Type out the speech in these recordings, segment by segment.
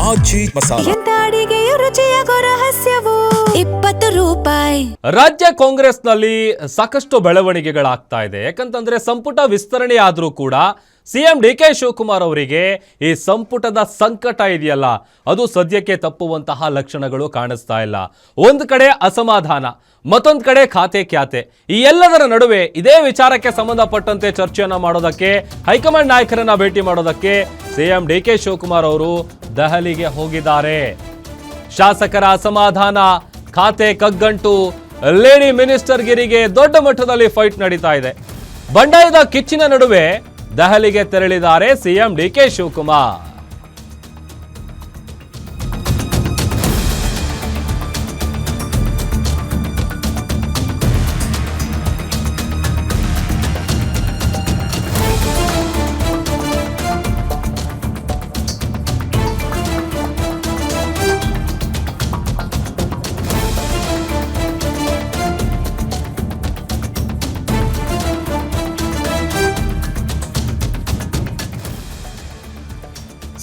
ಆಜಿ ಮಸಾಲ. ಎಂತ ಅಡಿಗೆಯ ರುಚಿಯಾಗೋ ರಹಸ್ಯವು 20 ರೂಪಾಯಿ. ರಾಜ್ಯ ಕಾಂಗ್ರೆಸ್ನಲ್ಲಿ ಸಾಕಷ್ಟು ಬೆಳವಣಿಗೆಗಳಾಗ್ತಾ ಇದೆ. ಯಾಕಂತಂದ್ರೆ ಸಂಪುಟ ವಿಸ್ತರಣೆ ಆದ್ರೂ ಕೂಡ ಸಿಎಂ ಡಿಕೆ ಶಿವಕುಮಾರ್ ಅವರಿಗೆ ಈ ಸಂಪುಟದ ಸಂಕಟ ಇದೆಯಲ್ಲ, ಅದು ಸದ್ಯಕ್ಕೆ ತಪ್ಪುವಂತಹ ಲಕ್ಷಣಗಳು ಕಾಣಿಸ್ತಾ ಇಲ್ಲ. ಒಂದು ಕಡೆ ಅಸಮಾಧಾನ, ಮತ್ತೊಂದು ಕಡೆ ಖಾತೆ ಕ್ಯಾತೆ. ಈ ಎಲ್ಲದರ ನಡುವೆ ಇದೇ ವಿಚಾರಕ್ಕೆ ಸಂಬಂಧಪಟ್ಟಂತೆ ಚರ್ಚೆಯನ್ನ ಮಾಡೋದಕ್ಕೆ, ಹೈಕಮಾಂಡ್ ನಾಯಕರನ್ನ ಭೇಟಿ ಮಾಡೋದಕ್ಕೆ ಸಿಎಂ ಡಿಕೆ ಶಿವಕುಮಾರ್ ಅವರು ದೆಹಲಿಗೆ ಹೋಗಿದ್ದಾರೆ. ಶಾಸಕರ ಅಸಮಾಧಾನ, ಖಾತೆ ಕಗ್ಗಂಟು, ಲೇಡಿ ಮಿನಿಸ್ಟರ್ ಗಿರಿಗೆ ದೊಡ್ಡ ಮಟ್ಟದಲ್ಲಿ ಫೈಟ್ ನಡೀತಾ ಇದೆ. ಬಂಡಾಯದ ಕಿಚ್ಚಿನ ನಡುವೆ ದೆಹಲಿಗೆ ತೆರಳಿದ್ದಾರೆ ಸಿಎಂ ಡಿಕೆ ಶಿವಕುಮಾರ್.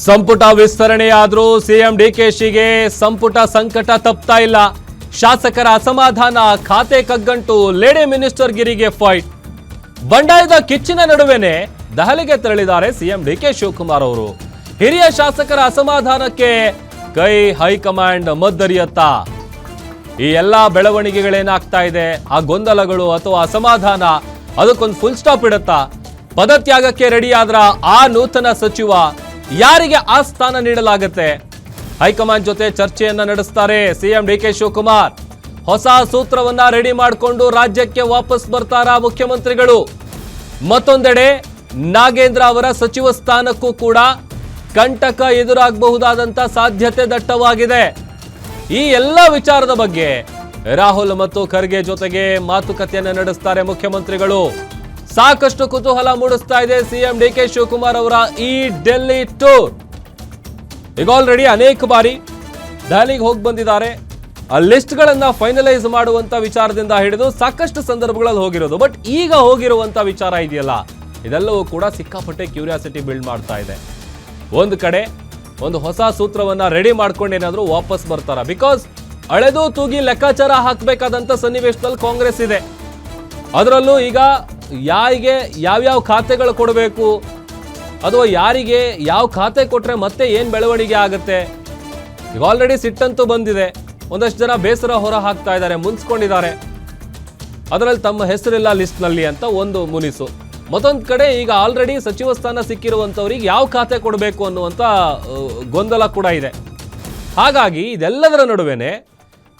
ಸಂಪುಟ ವಿಸ್ತರಣೆಯಾದ್ರೂ ಸಿಎಂ ಡಿಕೆಶಿಗೆ ಸಂಪುಟ ಸಂಕಟ ತಪ್ತಾ ಇಲ್ಲ. ಶಾಸಕರ ಅಸಮಾಧಾನ, ಖಾತೆ ಕಗ್ಗಂಟು, ಲೇಡಿ ಮಿನಿಸ್ಟರ್ ಗಿರಿಗೆ ಫೈಟ್. ಬಂಡಾಯದ ಕಿಚ್ಚಿನ ನಡುವೆನೆ ದೆಹಲಿಗೆ ತೆರಳಿದ್ದಾರೆ ಸಿಎಂ ಡಿಕೆ ಶಿವಕುಮಾರ್ ಅವರು. ಹಿರಿಯ ಶಾಸಕರ ಅಸಮಾಧಾನಕ್ಕೆ ಕೈ ಹೈಕಮಾಂಡ್ ಮದ್ದರಿಯತ್ತಾ? ಈ ಎಲ್ಲಾ ಬೆಳವಣಿಗೆಗಳೇನಾಗ್ತಾ ಇದೆ, ಆ ಗೊಂದಲಗಳು ಅಥವಾ ಅಸಮಾಧಾನ, ಅದಕ್ಕೊಂದು ಫುಲ್ ಸ್ಟಾಪ್ ಇಡುತ್ತಾ? ಪದತ್ಯಾಗಕ್ಕೆ ರೆಡಿ ಆದ್ರ ಆ ನೂತನ ಸಚಿವ ಯಾರಿಗೆ ಆ ಸ್ಥಾನ ನೀಡಲಾಗುತ್ತೆ? ಹೈಕಮಾಂಡ್ ಜೊತೆ ಚರ್ಚೆಯನ್ನ ನಡೆಸ್ತಾರೆ ಸಿಎಂ ಡಿಕೆ ಶಿವಕುಮಾರ್. ಹೊಸ ಸೂತ್ರವನ್ನ ರೆಡಿ ಮಾಡಿಕೊಂಡು ರಾಜ್ಯಕ್ಕೆ ವಾಪಸ್ ಬರ್ತಾರಾ ಮುಖ್ಯಮಂತ್ರಿಗಳು? ಮತ್ತೊಂದೆಡೆ ನಾಗೇಂದ್ರ ಅವರ ಸಚಿವ ಸ್ಥಾನಕ್ಕೂ ಕೂಡ ಕಂಟಕ ಎದುರಾಗಬಹುದಾದಂತ ಸಾಧ್ಯತೆ ದಟ್ಟವಾಗಿದೆ. ಈ ಎಲ್ಲ ವಿಚಾರದ ಬಗ್ಗೆ ರಾಹುಲ್ ಮತ್ತು ಖರ್ಗೆ ಜೊತೆಗೆ ಮಾತುಕತೆಯನ್ನ ನಡೆಸ್ತಾರೆ ಮುಖ್ಯಮಂತ್ರಿಗಳು. ಸಾಕಷ್ಟು ಕುತೂಹಲ ಮೂಡಿಸ್ತಾ ಇದೆ ಸಿಎಂ ಡಿಕೆ ಶಿವಕುಮಾರ್ ಅವರ ಈ ಡೆಲ್ಲಿ ಟೂರ್. ಈಗ ಆಲ್ರೆಡಿ ಅನೇಕ ಬಾರಿ ದೆಹಲಿಗೆ ಹೋಗಿ ಬಂದಿದ್ದಾರೆ. ಆ ಲಿಸ್ಟ್ ಗಳನ್ನ ಫೈನಲೈಸ್ ಮಾಡುವಂತ ವಿಚಾರದಿಂದ ಹಿಡಿದು ಸಾಕಷ್ಟು ಸಂದರ್ಭಗಳಲ್ಲಿ ಹೋಗಿರೋದು. ಬಟ್ ಈಗ ಹೋಗಿರುವಂತ ವಿಚಾರ ಇದೆಯಲ್ಲ, ಇದೆಲ್ಲವೂ ಕೂಡ ಸಿಕ್ಕಾಪಟ್ಟೆ ಕ್ಯೂರಿಯಾಸಿಟಿ ಬಿಲ್ಡ್ ಮಾಡ್ತಾ ಇದೆ. ಒಂದು ಕಡೆ ಒಂದು ಹೊಸ ಸೂತ್ರವನ್ನ ರೆಡಿ ಮಾಡ್ಕೊಂಡು ಏನಾದ್ರೂ ವಾಪಸ್ ಬರ್ತಾರ? ಬಿಕಾಸ್ ಅಳೆದು ತೂಗಿ ಲೆಕ್ಕಾಚಾರ ಹಾಕಬೇಕಾದಂತ ಸನ್ನಿವೇಶದಲ್ಲಿ ಕಾಂಗ್ರೆಸ್ ಇದೆ. ಅದರಲ್ಲೂ ಈಗ ಯಾರಿಗೆ ಯಾವ್ಯಾವ ಖಾತೆಗಳು ಕೊಡಬೇಕು, ಅಥವಾ ಯಾರಿಗೆ ಯಾವ ಖಾತೆ ಕೊಟ್ರೆ ಮತ್ತೆ ಏನ್ ಬೆಳವಣಿಗೆ ಆಗುತ್ತೆ? ಈಗ ಆಲ್ರೆಡಿ ಸಿಟ್ಟಂತೂ ಬಂದಿದೆ. ಒಂದಷ್ಟು ಜನ ಬೇಸರ ಹೊರ ಹಾಕ್ತಾ ಇದ್ದಾರೆ, ಮುನ್ಸ್ಕೊಂಡಿದ್ದಾರೆ. ಅದರಲ್ಲಿ ತಮ್ಮ ಹೆಸರಿಲ್ಲ ಲಿಸ್ಟ್ ನಲ್ಲಿ ಅಂತ ಒಂದು ಮುನಿಸು. ಮತ್ತೊಂದು ಕಡೆ ಈಗ ಆಲ್ರೆಡಿ ಸಚಿವ ಸ್ಥಾನ ಸಿಕ್ಕಿರುವಂತವ್ರಿಗೆ ಯಾವ ಖಾತೆ ಕೊಡಬೇಕು ಅನ್ನುವಂತ ಗೊಂದಲ ಕೂಡ ಇದೆ. ಹಾಗಾಗಿ ಇದೆಲ್ಲದರ ನಡುವೆನೆ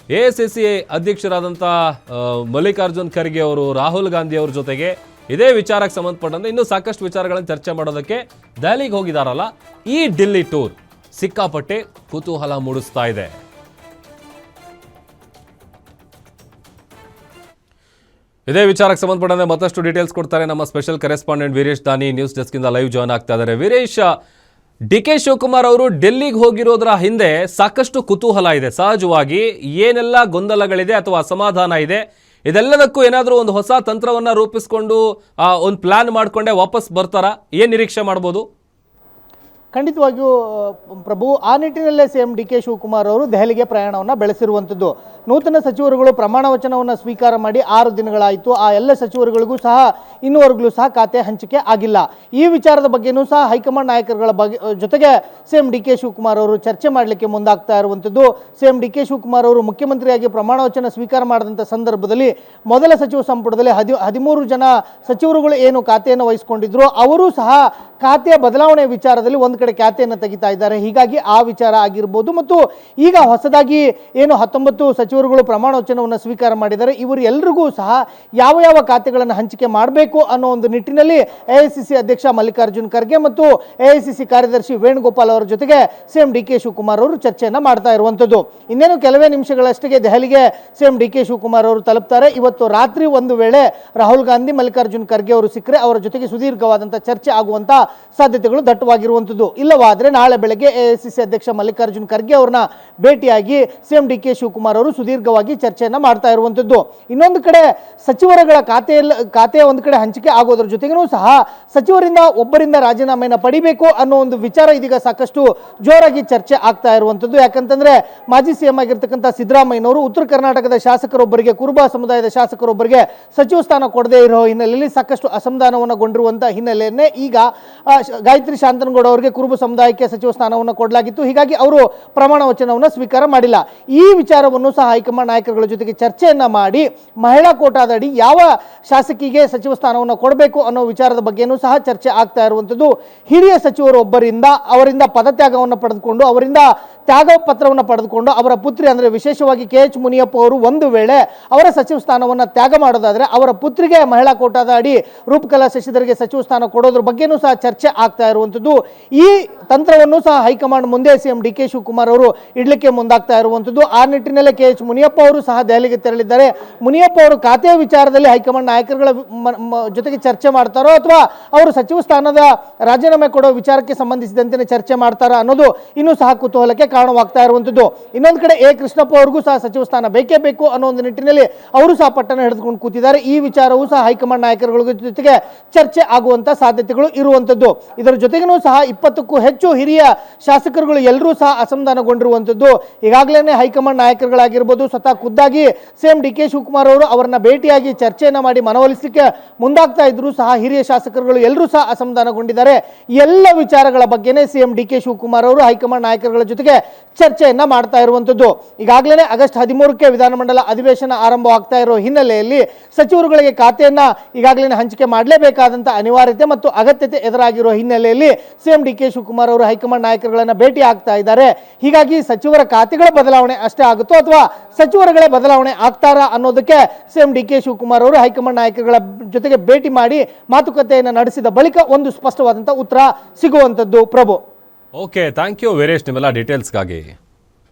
ಎಐಸಿಸಿ ಅಧ್ಯಕ್ಷರಾದಂಥ ಮಲ್ಲಿಕಾರ್ಜುನ್ ಖರ್ಗೆ ಅವರು, ರಾಹುಲ್ ಗಾಂಧಿ ಅವ್ರ ಜೊತೆಗೆ ಇದೇ ವಿಚಾರಕ್ಕೆ ಸಂಬಂಧಪಟ್ಟಂತೆ ಇನ್ನೂ ಸಾಕಷ್ಟು ವಿಚಾರಗಳನ್ನು ಚರ್ಚೆ ಮಾಡೋದಕ್ಕೆ ದೆಹಲಿಗೆ ಹೋಗಿದಾರಲ್ಲ, ಈ ಡೆಲ್ಲಿ ಟೂರ್ ಸಿಕ್ಕಾಪಟ್ಟೆ ಕುತೂಹಲ ಮೂಡಿಸ್ತಾ ಇದೆ. ಇದೇ ವಿಚಾರಕ್ಕೆ ಸಂಬಂಧಪಟ್ಟಂತೆ ಮತ್ತಷ್ಟು ಡೀಟೇಲ್ಸ್ ಕೊಡ್ತಾರೆ ನಮ್ಮ ಸ್ಪೆಷಲ್ ಕರೆಸ್ಪಾಂಡೆಂಟ್ ವೀರೇಶ್ ದಾನಿ. ನ್ಯೂಸ್ ಡೆಸ್ಕ್ ಇಂದ ಲೈವ್ ಜಾಯ್ನ್ ಆಗ್ತಾ ಇದ್ದಾರೆ. ವೀರೇಶ್, ಡಿಕೆ ಶಿವಕುಮಾರ್ ಅವರು ಡೆಲ್ಲಿಗೆ ಹೋಗಿರೋದ್ರ ಹಿಂದೆ ಸಾಕಷ್ಟು ಕುತೂಹಲ ಇದೆ. ಸಹಜವಾಗಿ ಏನೆಲ್ಲ ಗೊಂದಲಗಳಿದೆ ಅಥವಾ ಅಸಮಾಧಾನ ಇದೆ, ಇದೆಲ್ಲದಕ್ಕೂ ಏನಾದರೂ ಒಂದು ಹೊಸ ತಂತ್ರವನ್ನ ರೂಪಿಸಿಕೊಂಡು ಒಂದು ಪ್ಲಾನ್ ಮಾಡಿಕೊಂಡೇ ವಾಪಸ್ ಬರ್ತಾರಾ? ಏನ್ ನಿರೀಕ್ಷೆ ಮಾಡ್ಬೋದು? ಖಂಡಿತವಾಗಿಯೂ ಪ್ರಭು, ಆ ನಿಟ್ಟಿನಲ್ಲೇ ಸಿಎಂ ಡಿಕೆ ಶಿವಕುಮಾರ್ ಅವರು ದೆಹಲಿಗೆ ಪ್ರಯಾಣವನ್ನು ಬೆಳೆಸಿರುವಂಥದ್ದು. ನೂತನ ಸಚಿವರುಗಳು ಪ್ರಮಾಣ ವಚನವನ್ನು ಸ್ವೀಕಾರ ಮಾಡಿ 6 ದಿನಗಳಾಯಿತು. ಆ ಎಲ್ಲ ಸಚಿವರುಗಳಿಗೂ ಸಹ ಇನ್ನೂವರೆಗೂ ಸಹ ಖಾತೆ ಹಂಚಿಕೆ ಆಗಿಲ್ಲ. ಈ ವಿಚಾರದ ಬಗ್ಗೆನೂ ಸಹ ಹೈಕಮಾಂಡ್ ನಾಯಕರುಗಳ ಜೊತೆಗೆ ಸಿಎಂ ಡಿಕೆ ಶಿವಕುಮಾರ್ ಅವರು ಚರ್ಚೆ ಮಾಡಲಿಕ್ಕೆ ಮುಂದಾಗ್ತಾ ಇರುವಂಥದ್ದು. ಸಿಎಂ ಡಿಕೆ ಶಿವಕುಮಾರ್ ಅವರು ಮುಖ್ಯಮಂತ್ರಿಯಾಗಿ ಪ್ರಮಾಣ ವಚನ ಸ್ವೀಕಾರ ಮಾಡಿದಂಥ ಸಂದರ್ಭದಲ್ಲಿ ಮೊದಲ ಸಚಿವ ಸಂಪುಟದಲ್ಲಿ 13 ಜನ ಸಚಿವರುಗಳು ಏನು ಖಾತೆಯನ್ನು ವಹಿಸಿಕೊಂಡಿದ್ರು, ಅವರೂ ಸಹ ಖಾತೆಯ ಬದಲಾವಣೆ ವಿಚಾರದಲ್ಲಿ ಒಂದು ಕಡೆ ಖಾತೆಯನ್ನು ತೆಗಿತಾ ಇದ್ದಾರೆ. ಹೀಗಾಗಿ ಆ ವಿಚಾರ ಆಗಿರ್ಬೋದು. ಮತ್ತು ಈಗ ಹೊಸದಾಗಿ ಏನು 19 ಸಚಿವರುಗಳು ಪ್ರಮಾಣ ವಚನವನ್ನು ಸ್ವೀಕಾರ ಮಾಡಿದ್ದಾರೆ, ಇವರು ಎಲ್ಲರಿಗೂ ಸಹ ಯಾವ ಯಾವ ಖಾತೆಗಳನ್ನು ಹಂಚಿಕೆ ಮಾಡಬೇಕು ಅನ್ನೋ ಒಂದು ನಿಟ್ಟಿನಲ್ಲಿ ಎಐಸಿಸಿ ಅಧ್ಯಕ್ಷ ಮಲ್ಲಿಕಾರ್ಜುನ್ ಖರ್ಗೆ ಮತ್ತು ಎಐಸಿಸಿ ಕಾರ್ಯದರ್ಶಿ ವೇಣುಗೋಪಾಲ್ ಅವರ ಜೊತೆಗೆ ಸಿಎಂ ಡಿಕೆ ಶಿವಕುಮಾರ್ ಅವರು ಚರ್ಚೆಯನ್ನು ಮಾಡ್ತಾ ಇರುವಂಥದ್ದು. ಇನ್ನೇನು ಕೆಲವೇ ನಿಮಿಷಗಳಷ್ಟಿಗೆ ದೆಹಲಿಗೆ ಸಿಎಂ ಡಿಕೆ ಶಿವಕುಮಾರ್ ಅವರು ತಲುಪ್ತಾರೆ. ಇವತ್ತು ರಾತ್ರಿ ಒಂದು ವೇಳೆ ರಾಹುಲ್ ಗಾಂಧಿ, ಮಲ್ಲಿಕಾರ್ಜುನ್ ಖರ್ಗೆ ಅವರು ಸಿಕ್ಕರೆ ಅವರ ಜೊತೆಗೆ ಸುದೀರ್ಘವಾದಂಥ ಚರ್ಚೆ ಆಗುವಂಥ ಸಾಧ್ಯತೆಗಳು ದಟ್ಟವಾಗಿರುವಂಥದ್ದು. ಇಲ್ಲವಾದರೆ ನಾಳೆ ಬೆಳಗ್ಗೆ AICC ಅಧ್ಯಕ್ಷ ಮಲ್ಲಿಕಾರ್ಜುನ್ ಖರ್ಗೆ ಅವ್ರನ್ನ ಭೇಟಿಯಾಗಿ CM DK ಶಿವಕುಮಾರ್ ಅವರು ಸುದೀರ್ಘವಾಗಿ ಚರ್ಚೆಯನ್ನು ಮಾಡ್ತಾ ಇರುವಂಥದ್ದು. ಇನ್ನೊಂದು ಕಡೆ ಸಚಿವರುಗಳ ಖಾತೆ ಒಂದು ಕಡೆ ಹಂಚಿಕೆ ಆಗೋದ್ರ ಜೊತೆಗೂ ಸಹ ಸಚಿವರಿಂದ ಒಬ್ಬರಿಂದ ರಾಜೀನಾಮೆಯನ್ನು ಪಡಿಬೇಕು ಅನ್ನೋ ಒಂದು ವಿಚಾರ ಇದೀಗ ಸಾಕಷ್ಟು ಜೋರಾಗಿ ಚರ್ಚೆ ಆಗ್ತಾ ಇರುವಂಥದ್ದು. ಯಾಕಂತಂದ್ರೆ ಮಾಜಿ CM ಆಗಿರ್ತಕ್ಕಂಥ ಸಿದ್ದರಾಮಯ್ಯನವರು ಉತ್ತರ ಕರ್ನಾಟಕದ ಶಾಸಕರೊಬ್ಬರಿಗೆ, ಕುರುಬ ಸಮುದಾಯದ ಶಾಸಕರೊಬ್ಬರಿಗೆ ಸಚಿವ ಸ್ಥಾನ ಕೊಡದೇ ಇರೋ ಹಿನ್ನೆಲೆಯಲ್ಲಿ ಸಾಕಷ್ಟು ಅಸಮಾಧಾನವನ್ನು ಗೊಂಡಿರುವಂತಹ ಹಿನ್ನೆಲೆಯನ್ನೇ ಈಗ ಗಾಯತ್ರಿ ಶಾಂತನಗೌಡ ಅವರಿಗೆ ಕುರುಬ ಸಮುದಾಯಕ್ಕೆ ಸಚಿವ ಸ್ಥಾನವನ್ನು ಕೊಡಲಾಗಿತ್ತು. ಹೀಗಾಗಿ ಅವರು ಪ್ರಮಾಣ ವಚನವನ್ನು ಸ್ವೀಕಾರ ಮಾಡಿಲ್ಲ. ಈ ವಿಚಾರವನ್ನು ಸಹ ಹೈಕಮಾಂಡ್ ನಾಯಕರುಗಳ ಜೊತೆಗೆ ಚರ್ಚೆಯನ್ನ ಮಾಡಿ ಮಹಿಳಾ ಕೋಟಾದಡಿ ಯಾವ ಶಾಸಕಿಗೆ ಸಚಿವ ಸ್ಥಾನವನ್ನು ಕೊಡಬೇಕು ಅನ್ನೋ ವಿಚಾರದ ಬಗ್ಗೆನೂ ಸಹ ಚರ್ಚೆ ಆಗ್ತಾ ಇರುವಂಥದ್ದು. ಹಿರಿಯ ಸಚಿವರು ಅವರಿಂದ ಪದತ್ಯಾಗವನ್ನು ಪಡೆದುಕೊಂಡು, ಅವರಿಂದ ತ್ಯಾಗ ಪತ್ರವನ್ನು ಪಡೆದುಕೊಂಡು ಅವರ ಪುತ್ರಿ ಅಂದರೆ ವಿಶೇಷವಾಗಿ KH ಮುನಿಯಪ್ಪ ಅವರು ಒಂದು ವೇಳೆ ಅವರ ಸಚಿವ ಸ್ಥಾನವನ್ನು ತ್ಯಾಗ ಮಾಡೋದಾದರೆ ಅವರ ಪುತ್ರಿಗೆ ಮಹಿಳಾ ಕೋಟಾದ ಅಡಿ ರೂಪಕಲಾ ಶಶಿಧರ್ಗೆ ಸಚಿವ ಸ್ಥಾನ ಕೊಡೋದ್ರ ಬಗ್ಗೆನೂ ಸಹ ಚರ್ಚೆ ಆಗ್ತಾ ಇರುವಂಥದ್ದು. ಈ ತಂತ್ರವನ್ನು ಸಹ ಹೈಕಮಾಂಡ್ ಮುಂದೆ CM DK ಶಿವಕುಮಾರ್ ಅವರು ಇಡ್ಲಿಕ್ಕೆ ಮುಂದಾಗ್ತಾ ಇರುವಂಥದ್ದು. ಆ ನಿಟ್ಟಿನಲ್ಲೇ KH ಮುನಿಯಪ್ಪ ಅವರು ಸಹ ದೆಹಲಿಗೆ ತೆರಳಿದ್ದಾರೆ. ಮುನಿಯಪ್ಪ ಅವರು ಖಾತೆಯ ವಿಚಾರದಲ್ಲಿ ಹೈಕಮಾಂಡ್ ನಾಯಕರುಗಳ ಜೊತೆಗೆ ಚರ್ಚೆ ಮಾಡ್ತಾರೋ ಅಥವಾ ಅವರು ಸಚಿವ ಸ್ಥಾನದ ರಾಜೀನಾಮೆ ಕೊಡೋ ವಿಚಾರಕ್ಕೆ ಸಂಬಂಧಿಸಿದಂತೆ ಚರ್ಚೆ ಮಾಡ್ತಾರಾ ಅನ್ನೋದು ಇನ್ನೂ ಸಹ ಕುತೂಹಲಕ್ಕೆ ಕಾರಣವಾಗ್ತಾ ಇರುವಂಥದ್ದು. ಇನ್ನೊಂದು ಕಡೆ ಕೃಷ್ಣಪ್ಪ ಅವ್ರಿಗೂ ಸಹ ಸಚಿವ ಸ್ಥಾನ ಬೇಕೇ ಬೇಕು ಅನ್ನೋ ಒಂದು ನಿಟ್ಟಿನಲ್ಲಿ ಅವರು ಸಹ ಪಟ್ಟಣ ಹಿಡಿದುಕೊಂಡು ಕೂತಿದ್ದಾರೆ. ಈ ವಿಚಾರವೂ ಸಹ ಹೈಕಮಾಂಡ್ ನಾಯಕರುಗಳ ಜೊತೆಗೆ ಚರ್ಚೆ ಆಗುವಂತ ಸಾಧ್ಯತೆಗಳು ಇರುವಂಥದ್ದು. ಇದರ ಜೊತೆಗೂ ಸಹ 20ಕ್ಕೂ ಹೆಚ್ಚು ಹಿರಿಯ ಶಾಸಕರುಗಳು ಎಲ್ಲರೂ ಸಹ ಅಸಮಾಧಾನಗೊಂಡಿರುವಂಥದ್ದು. ಈಗಾಗಲೇ ಹೈಕಮಾಂಡ್ ನಾಯಕರುಗಳಾಗಿರ್ಬೋದು, ಸ್ವತಃ ಖುದ್ದಾಗಿ CM DK ಶಿವಕುಮಾರ್ ಅವರು ಅವರನ್ನ ಭೇಟಿಯಾಗಿ ಚರ್ಚೆಯನ್ನ ಮಾಡಿ ಮನವೊಲಿಸಲಿಕ್ಕೆ ಮುಂದಾಗ್ತಾ ಇದ್ರು ಸಹ ಹಿರಿಯ ಶಾಸಕರುಗಳು ಎಲ್ಲರೂ ಸಹ ಅಸಮಾಧಾನಗೊಂಡಿದ್ದಾರೆ. ಎಲ್ಲ ವಿಚಾರಗಳ ಬಗ್ಗೆನೇ CM DK ಶಿವಕುಮಾರ್ ಅವರು ಹೈಕಮಾಂಡ್ ನಾಯಕರುಗಳ ಜೊತೆಗೆ ಚರ್ಚೆಯನ್ನ ಮಾಡ್ತಾ ಇರುವಂಥದ್ದು. ಈಗಾಗಲೇ ಆಗಸ್ಟ್ 13ಕ್ಕೆ ವಿಧಾನಮಂಡಲ ಅಧಿವೇಶನ ಆರಂಭವಾಗ್ತಾ ಇರೋ ಹಿನ್ನೆಲೆಯಲ್ಲಿ ಸಚಿವರುಗಳಿಗೆ ಖಾತೆಯನ್ನ ಈಗಾಗಲೇ ಹಂಚಿಕೆ ಮಾಡಲೇಬೇಕಾದಂಥ ಅನಿವಾರ್ಯತೆ ಮತ್ತು ಅಗತ್ಯತೆ ಎದುರಾಗಿರೋ ಹಿನ್ನೆಲೆಯಲ್ಲಿ CM DK ಶಿವಕುಮಾರ್ ಅವರು ಹೈಕಮಾಂಡ್ ನಾಯಕರುಗಳನ್ನ ಭೇಟಿ ಆಗ್ತಾ ಇದ್ದಾರೆ. ಹೀಗಾಗಿ ಸಚಿವರ ಖಾತೆಗಳ ಬದಲಾವಣೆ ಅಷ್ಟೇ ಆಗುತ್ತೋ ಅಥವಾ ಸಚಿವರುಗಳೇ ಬದಲಾವಣೆ ಆಗ್ತಾರಾ ಅನ್ನೋದಕ್ಕೆ CM DK ಶಿವಕುಮಾರ್ ಅವರು ಹೈಕಮಾಂಡ್ ನಾಯಕರುಗಳ ಜೊತೆಗೆ ಭೇಟಿ ಮಾಡಿ ಮಾತುಕತೆಯನ್ನು ನಡೆಸಿದ ಬಳಿಕ ಒಂದು ಸ್ಪಷ್ಟವಾದಂಥ ಉತ್ತರ ಸಿಗುವಂಥದ್ದು. ಪ್ರಭು, ಓಕೆ, ಥ್ಯಾಂಕ್ ಯು ವೀರೇಶ್ ನಿಮ್ಮೆಲ್ಲ ಡೀಟೇಲ್ಸ್ಗಾಗಿ.